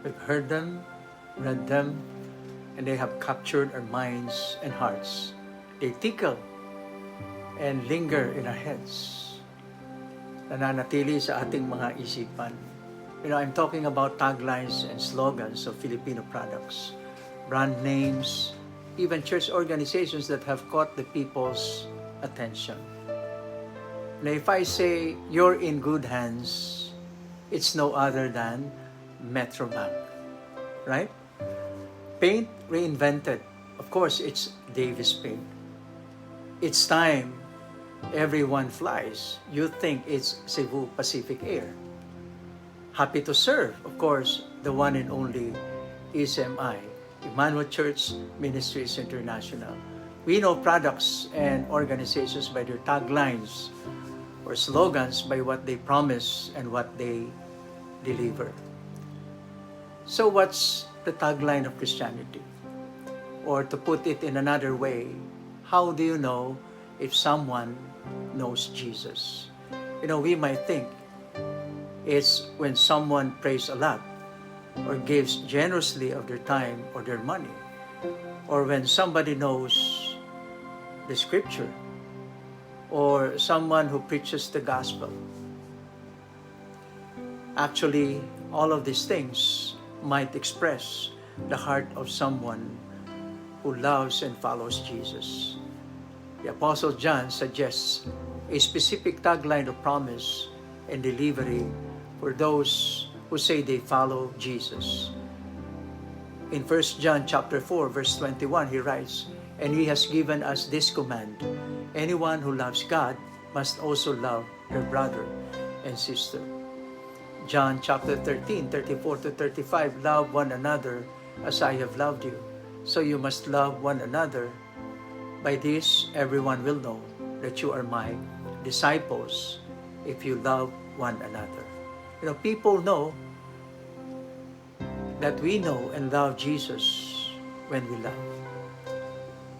We've heard them, read them, and they have captured our minds and hearts. They tickle and linger in our heads. Nananatili sa ating mga isipan. I'm talking about taglines and slogans of Filipino products, brand names, even church organizations that have caught the people's attention. Now, if I say, you're in good hands, it's no other than Metrobank, right? Paint reinvented. Of course, it's Davis Paint. It's time everyone flies. You think it's Cebu Pacific Air. Happy to serve, of course, the one and only ECMI, Emmanuel Church Ministries International. We know products and organizations by their taglines or slogans, by what they promise and what they deliver. So what's the tagline of Christianity? Or to put it in another way, how do you know if someone knows Jesus? We might think it's when someone prays a lot or gives generously of their time or their money, or when somebody knows the scripture, or someone who preaches the gospel. Actually, all of these things might express the heart of someone who loves and follows Jesus. The Apostle John suggests a specific tagline of promise and delivery for those who say they follow Jesus. In 1 John chapter 4, verse 21, he writes, "And he has given us this command: anyone who loves God must also love their brother and sister." John chapter 13, 34 to 35, "Love one another as I have loved you, so you must love one another. By this, everyone will know that you are my disciples, if you love one another." People know that we know and love Jesus when we love.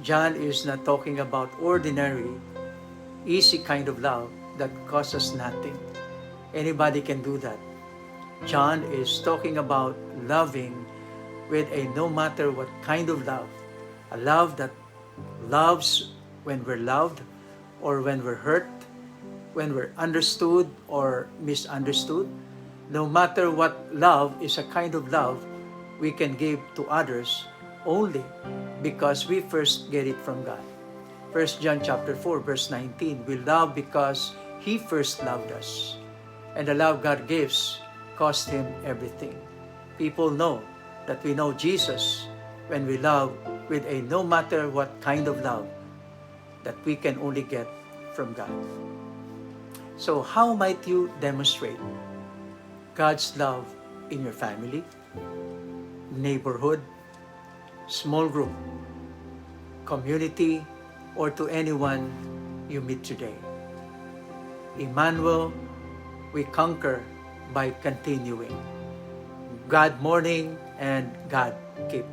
John is not talking about ordinary, easy kind of love that costs us nothing. Anybody can do that. John is talking about loving with a no matter what kind of love. A love that loves when we're loved or when we're hurt, when we're understood or misunderstood. No matter what love is, a kind of love we can give to others only because we first get it from God. 1 John chapter 4, verse 19, we love because He first loved us. And the love God gives cost Him everything. People know that we know Jesus when we love with a no matter what kind of love that we can only get from God. So how might you demonstrate God's love in your family, neighborhood, small group, community, or to anyone you meet today? Emmanuel, we conquer by continuing. God morning and God keep